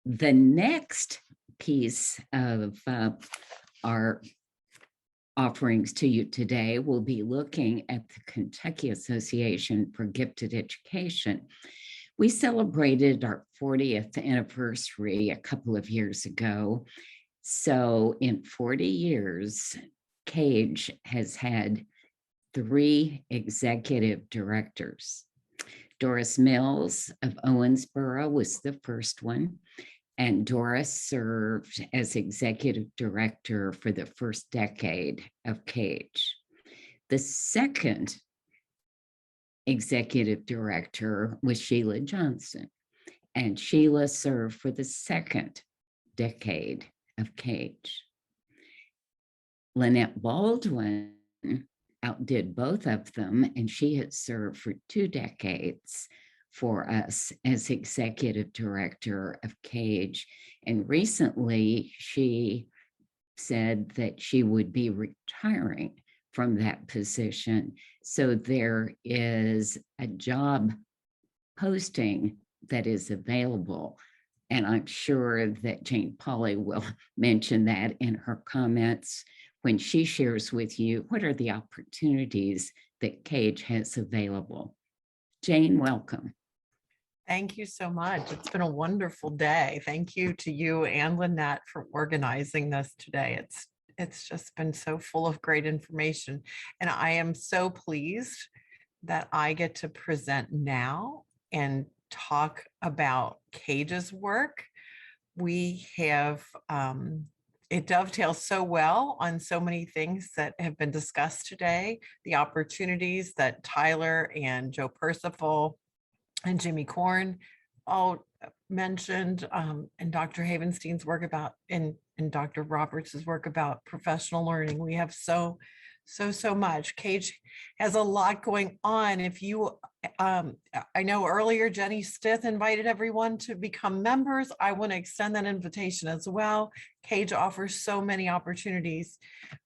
The next piece of our offerings to you today will be looking at the Kentucky Association for Gifted Education. We celebrated our 40th anniversary a couple of years ago. So in 40 years, KAGE has had 3 executive directors. Doris Mills of Owensboro was the first one, and Doris served as executive director for the first decade of KAGE. The second executive director was Sheila Johnson, and Sheila served for the second decade of KAGE. Lynette Baldwin outdid both of them, and she had served for 2 decades for us as executive director of KAGE. And recently she said that she would be retiring from that position. So there is a job posting that is available. And I'm sure that Jane Pauley will mention that in her comments when she shares with you what are the opportunities that KAGE has available. Jane, welcome. Thank you so much. It's been a wonderful day. Thank you to you and Lynette for organizing this today. It's just been so full of great information. And I am so pleased that I get to present now and talk about KAGE's work. We have, it dovetails so well on so many things that have been discussed today, the opportunities that Tyler and Joe Percival and Jimmy Korn all mentioned, and Dr. Havenstein's work about, and Dr. Roberts' work about professional learning. We have so much. KAGE has a lot going on. If you, I know earlier Jenny Stith invited everyone to become members. I want to extend that invitation as well. KAGE offers so many opportunities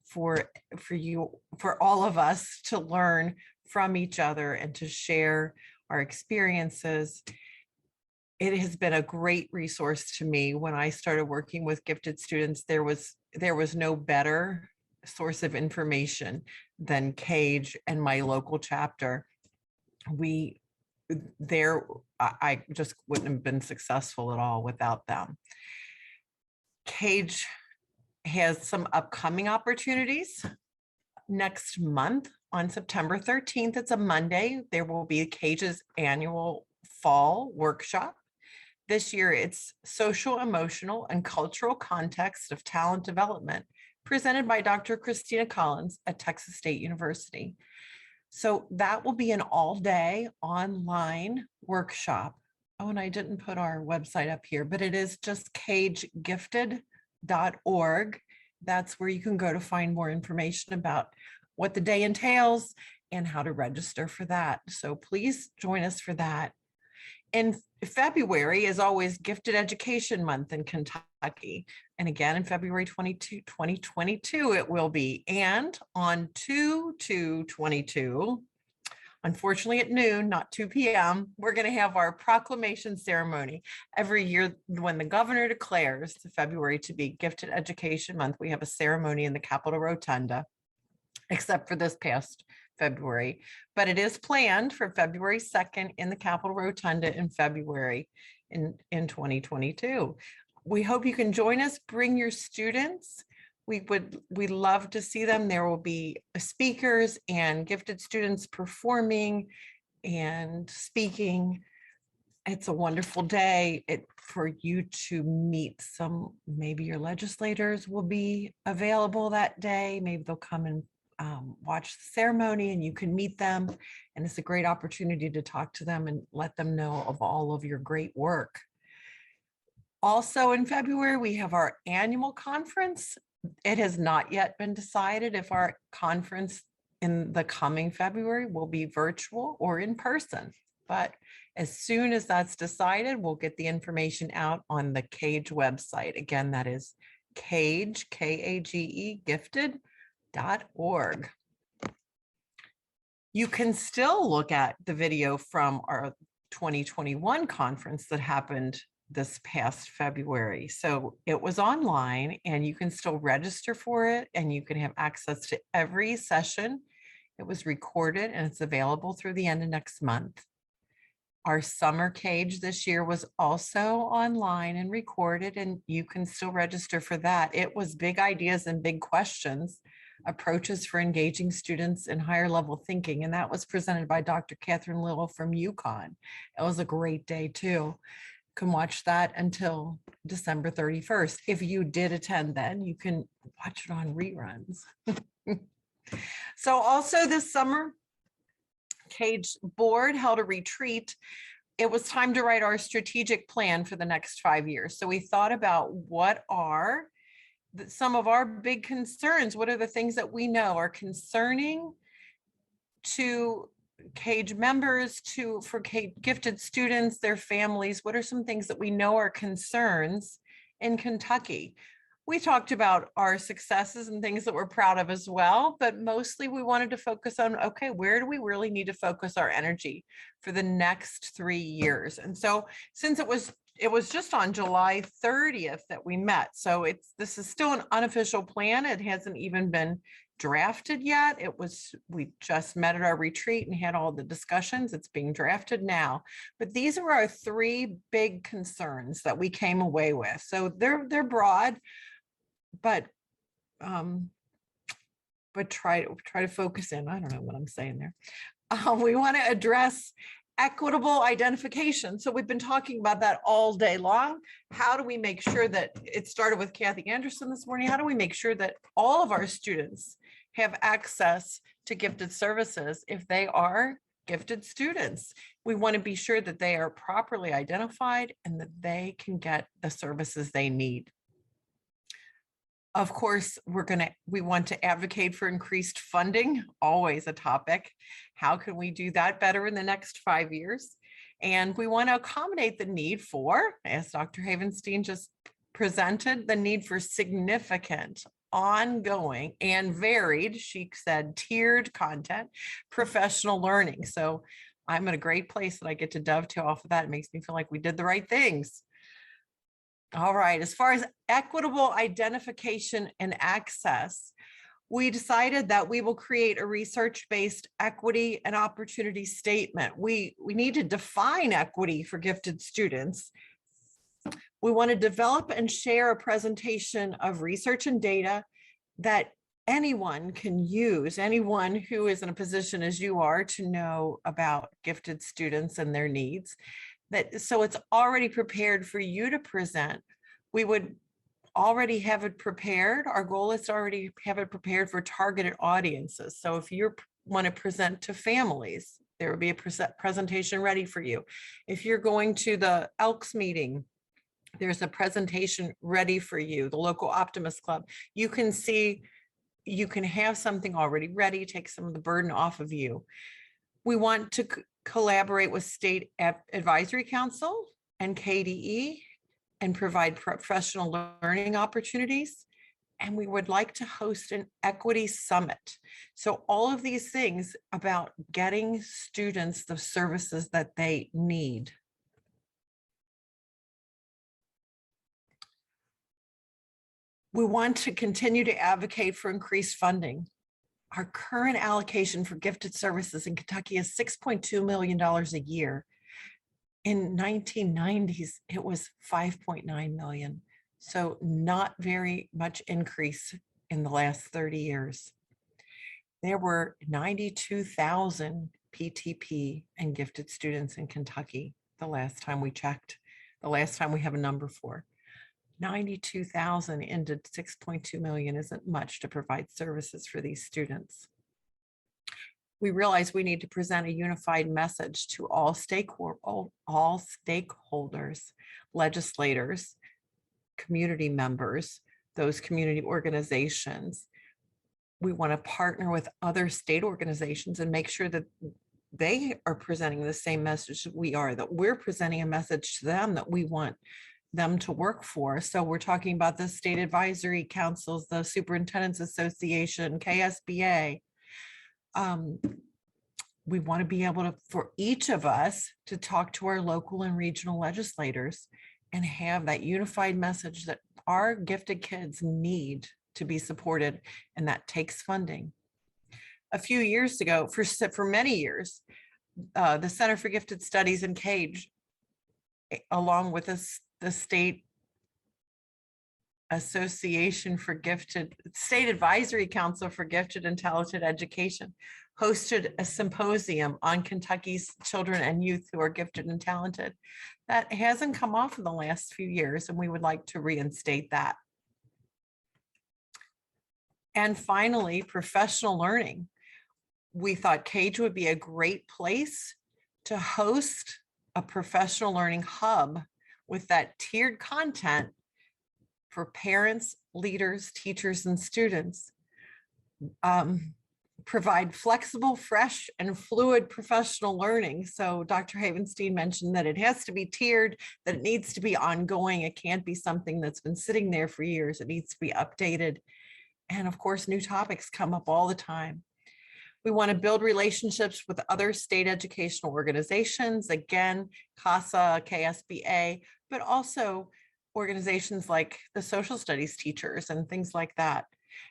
for you, for all of us to learn from each other and to share our experiences. It has been a great resource to me. When I started working with gifted students, there was no better source of information than KAGE and my local chapter. I just wouldn't have been successful at all without them. KAGE has some upcoming opportunities. Next month on September 13th, it's a Monday, there will be KAGE's annual fall workshop. This year it's Social, Emotional, and Cultural Context of Talent Development, presented by Dr. Christina Collins at Texas State University. So that will be an all-day online workshop. Oh, and I didn't put our website up here, but it is just kagegifted.org. That's where you can go to find more information about what the day entails and how to register for that. So please join us for that. In February is always Gifted Education Month in Kentucky. And again, in February 22, 2022, it will be. And on 2/2/22, unfortunately at noon, not 2 p.m., we're going to have our proclamation ceremony. Every year when the governor declares February to be Gifted Education Month, we have a ceremony in the Capitol Rotunda, except for this past February. But it is planned for February 2nd in the Capitol Rotunda in February in 2022. We hope you can join us. Bring your students. We'd love to see them. There will be speakers and gifted students performing and speaking. It's a wonderful day for you to meet some, maybe your legislators will be available that day. Maybe they'll come and watch the ceremony and you can meet them. And it's a great opportunity to talk to them and let them know of all of your great work. Also in February, we have our annual conference. It has not yet been decided if our conference in the coming February will be virtual or in person. But as soon as that's decided, we'll get the information out on the KAGE website. Again, that is KAGE, K-A-G-E, gifted.org. You can still look at the video from our 2021 conference that happened this past February. So it was online and you can still register for it and you can have access to every session. It was recorded and it's available through the end of next month. Our summer KAGE this year was also online and recorded, and you can still register for that. It was big ideas and big questions, approaches for engaging students in higher level thinking. And that was presented by Dr. Catherine Little from UConn. It was a great day too. You can watch that until December 31st. If you did attend then, you can watch it on reruns. So also this summer, KAGE board held a retreat. It was time to write our strategic plan for the next 5 years. So we thought about what are some of our big concerns. What are the things that we know are concerning to KAGE members, for gifted students, their families? What are some things that we know are concerns in Kentucky? We talked about our successes and things that we're proud of as well, but mostly we wanted to focus on, okay, where do we really need to focus our energy for the next 3 years? And so since it was just on July 30th that we met, so this is still an unofficial plan. It hasn't even been drafted yet. We just met at our retreat and had all the discussions. It's being drafted now, but these are our 3 big concerns that we came away with. So they're broad, but try to focus in. I don't know what I'm saying there. We want to address equitable identification. So we've been talking about that all day long. How do we make sure that it started with Kathy Anderson this morning? How do we make sure that all of our students have access to gifted services if they are gifted students? We want to be sure that they are properly identified and that they can get the services they need. Of course, we want to advocate for increased funding, always a topic. How can we do that better in the next 5 years? And we want to accommodate the need for, as Dr. Havenstein just presented, the need for significant, ongoing, and varied, she said, tiered content, professional learning. So I'm in a great place that I get to dovetail off of that. It makes me feel like we did the right things. All right, as far as equitable identification and access, we decided that we will create a research-based equity and opportunity statement. We need to define equity for gifted students. We want to develop and share a presentation of research and data that anyone can use, anyone who is in a position as you are to know about gifted students and their needs. So it's already prepared for you to present. We would already have it prepared. Our goal is to already have it prepared for targeted audiences. So if you want to present to families, there will be a presentation ready for you. If you're going to the Elks meeting, there's a presentation ready for you. The local Optimist Club, you can have something already ready, take some of the burden off of you. We want to collaborate with State Advisory Council and KDE and provide professional learning opportunities. And we would like to host an equity summit. So all of these things about getting students the services that they need. We want to continue to advocate for increased funding. Our current allocation for gifted services in Kentucky is $6.2 million a year. In 1990s, it was 5.9 million. So not very much increase in the last 30 years. There were 92,000 PTP and gifted students in Kentucky the last time we checked, the last time we have a number for. 92,000 into 6.2 million isn't much to provide services for these students. We realize we need to present a unified message to all stakeholders, legislators, community members, those community organizations. We want to partner with other state organizations and make sure that they are presenting the same message we are, that we're presenting a message to them that we want them to work for. So we're talking about the state advisory councils, the Superintendent's Association, KSBA. We want to be able to, for each of us, to talk to our local and regional legislators and have that unified message that our gifted kids need to be supported, and that takes funding. A few years ago, for many years, the Center for Gifted Studies and KAGE, along with the State Association for Gifted, State Advisory Council for Gifted and Talented Education, hosted a symposium on Kentucky's children and youth who are gifted and talented. That hasn't come off in the last few years, and we would like to reinstate that. And finally, professional learning. We thought KAGE would be a great place to host a professional learning hub with that tiered content for parents, leaders, teachers, and students. Provide flexible, fresh, and fluid professional learning. So Dr. Havenstein mentioned that it has to be tiered, that it needs to be ongoing. It can't be something that's been sitting there for years. It needs to be updated. And of course, new topics come up all the time. We want to build relationships with other state educational organizations, again, CASA, KSBA, but also organizations like the social studies teachers and things like that.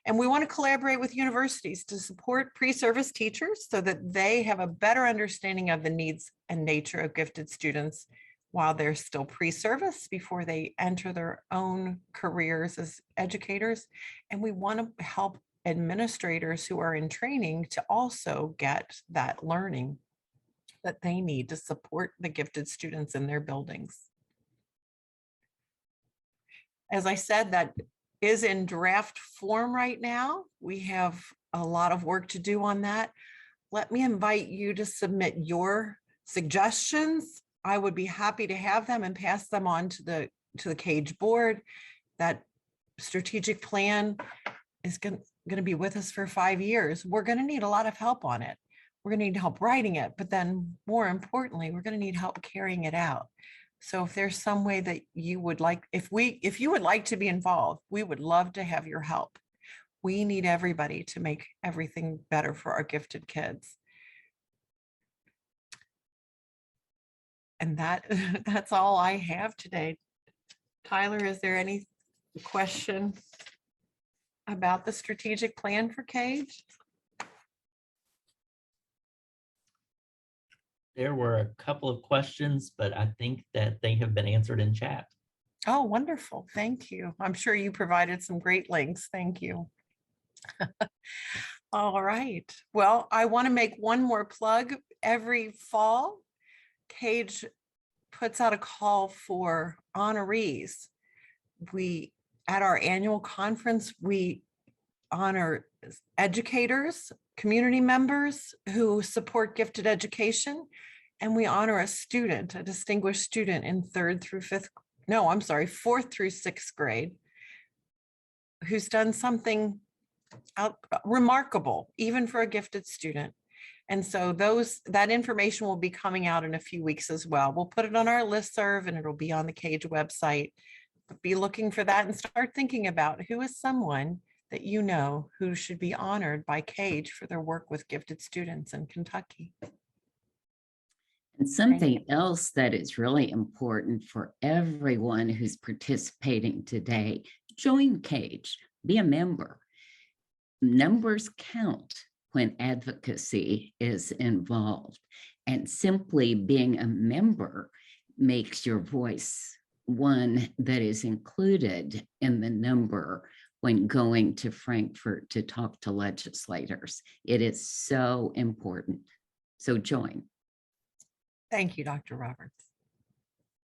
And we want to collaborate with universities to support pre-service teachers so that they have a better understanding of the needs and nature of gifted students while they're still pre-service before they enter their own careers as educators. And we want to help administrators who are in training to also get that learning that they need to support the gifted students in their buildings. As I said, that is in draft form right now. We have a lot of work to do on that. Let me invite you to submit your suggestions. I would be happy to have them and pass them on to the KAGE board. That strategic plan is going to be with us for 5 years. We're going to need a lot of help on it. We're going to need help writing it, but then more importantly, we're going to need help carrying it out. So if there's some way that you would like, if you would like to be involved, we would love to have your help. We need everybody to make everything better for our gifted kids. And that's all I have today. Tyler, is there any question about the strategic plan for KAGE? There were a couple of questions, but I think that they have been answered in chat. Oh, wonderful. Thank you. I'm sure you provided some great links. Thank you. All right. Well, I want to make one more plug. Every fall, KAGE puts out a call for honorees. At our annual conference, we honor educators, community members who support gifted education, and we honor a student, a distinguished student in 4th through 6th grade, who's done something remarkable, even for a gifted student. And so that information will be coming out in a few weeks as well. We'll put it on our listserv and it'll be on the KAGE website. Be looking for that and start thinking about who is someone that you know who should be honored by KAGE for their work with gifted students in Kentucky. And something else that is really important for everyone who's participating today, join KAGE, be a member. Numbers count when advocacy is involved, and simply being a member makes your voice one that is included in the number when going to Frankfurt to talk to legislators. It is so important. So join. Thank you, Dr. Roberts.